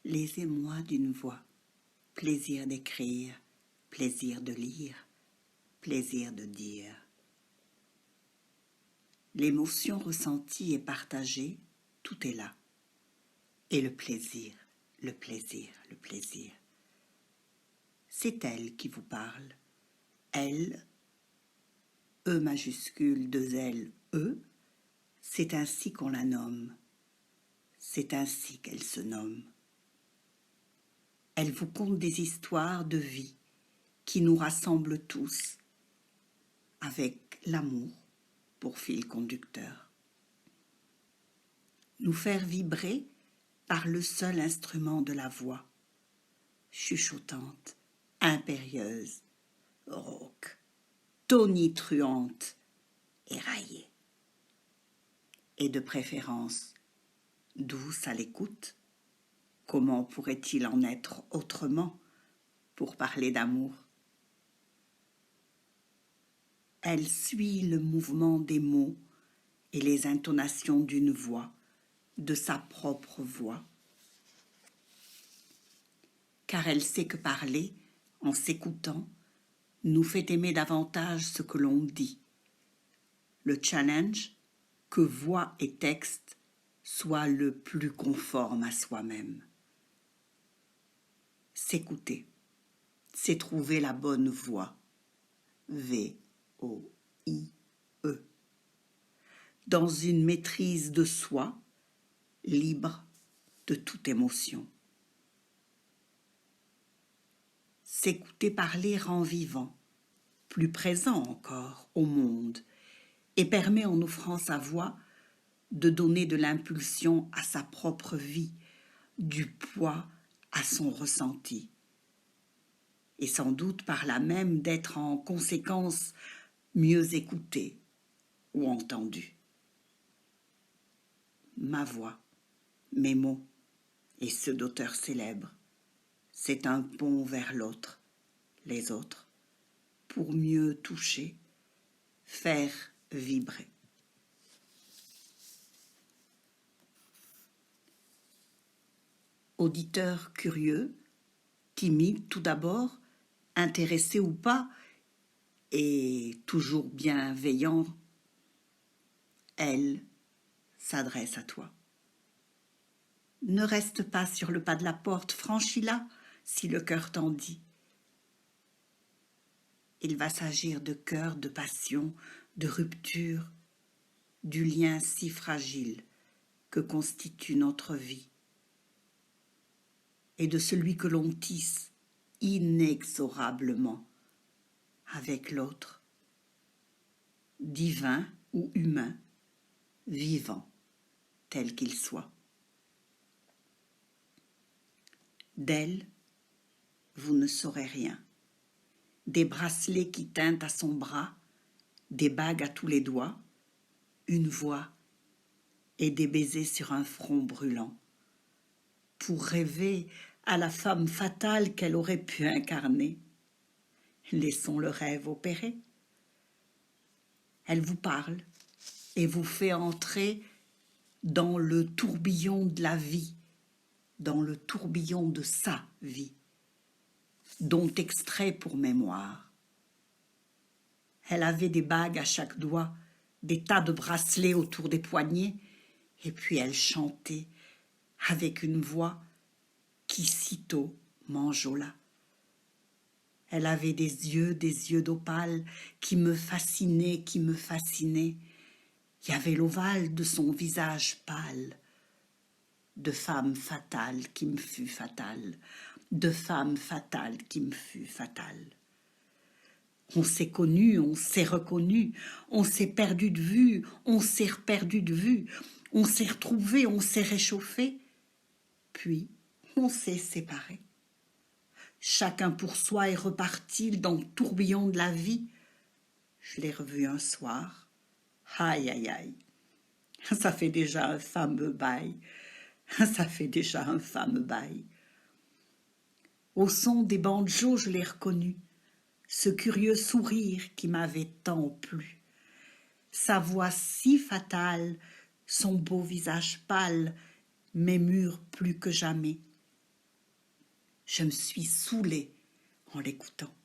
les émois d'une voix, plaisir d'écrire, plaisir de lire, plaisir de dire. L'émotion ressentie et partagée, tout est là. Et le plaisir, le plaisir, le plaisir. C'est elle qui vous parle. Elle, E majuscule, 2 L, E, c'est ainsi qu'on la nomme. C'est ainsi qu'elle se nomme. Elle vous conte des histoires de vie qui nous rassemblent tous, avec l'amour pour fil conducteur. Nous faire vibrer par le seul instrument de la voix, chuchotante, impérieuse, rauque, tonitruante, éraillée. Et de préférence, douce à l'écoute. Comment pourrait-il en être autrement pour parler d'amour? Elle suit le mouvement des mots et les intonations d'une voix, de sa propre voix. Car elle sait que parler, en s'écoutant, nous fait aimer davantage ce que l'on dit. Le challenge, que voix et texte soient le plus conformes à soi-même. S'écouter, c'est trouver la bonne voix. V-O-I-E. Dans une maîtrise de soi, libre de toute émotion. S'écouter parler rend vivant, plus présent encore au monde, et permet en offrant sa voix de donner de l'impulsion à sa propre vie, du poids à son ressenti, et sans doute par là même d'être en conséquence mieux écouté ou entendu. Ma voix, mes mots et ceux d'auteurs célèbres, c'est un pont vers l'autre, les autres, pour mieux toucher, faire vibrer. Auditeur curieux, timide tout d'abord, intéressé ou pas, et toujours bienveillant, elle s'adresse à toi. Ne reste pas sur le pas de la porte, franchis-la si le cœur t'en dit. Il va s'agir de cœur, de passion, de rupture, du lien si fragile que constitue notre vie, et de celui que l'on tisse inexorablement avec l'autre, divin ou humain, vivant tel qu'il soit. D'elle, vous ne saurez rien. Des bracelets qui teintent à son bras, des bagues à tous les doigts, une voix et des baisers sur un front brûlant, pour rêver à la femme fatale qu'elle aurait pu incarner. Laissons le rêve opérer. Elle vous parle et vous fait entrer dans le tourbillon de la vie, dans le tourbillon de sa vie, dont extrait pour mémoire. Elle avait des bagues à chaque doigt, des tas de bracelets autour des poignets, et puis elle chantait avec une voix qui sitôt m'enjôla. Elle avait des yeux d'opale qui me fascinaient, qui me fascinaient. Il y avait l'ovale de son visage pâle, de femme fatale qui me fut fatale, de femme fatale qui me fut fatale. On s'est connus, on s'est reconnus, on s'est perdu de vue, on s'est reperdu de vue, on s'est retrouvés, on s'est réchauffés, puis on s'est séparés. Chacun pour soi est reparti dans le tourbillon de la vie. Je l'ai revu un soir. Aïe, aïe, aïe. Ça fait déjà un fameux bail. Ça fait déjà un fameux bail. Au son des banjos, je l'ai reconnu. Ce curieux sourire qui m'avait tant plu. Sa voix si fatale, son beau visage pâle, m'émurent plus que jamais. Je me suis saoulée en l'écoutant.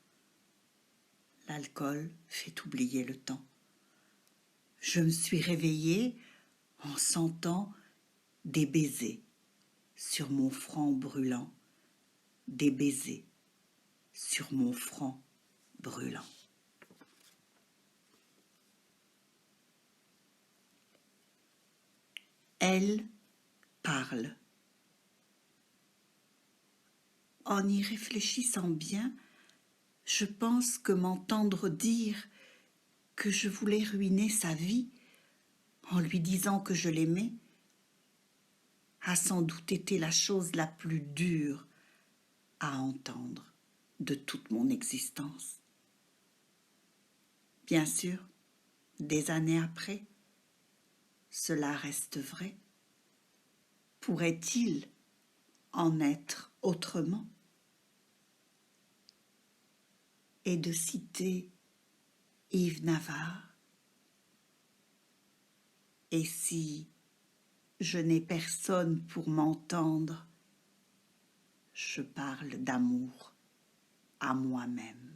L'alcool fait oublier le temps. Je me suis réveillée en sentant des baisers sur mon front brûlant, des baisers sur mon front brûlant. Elle parle. En y réfléchissant bien, je pense que m'entendre dire que je voulais ruiner sa vie en lui disant que je l'aimais a sans doute été la chose la plus dure à entendre de toute mon existence. Bien sûr, des années après, cela reste vrai. Pourrait-il en être autrement? Et de citer Yves Navarre. Et si je n'ai personne pour m'entendre, je parle d'amour à moi-même.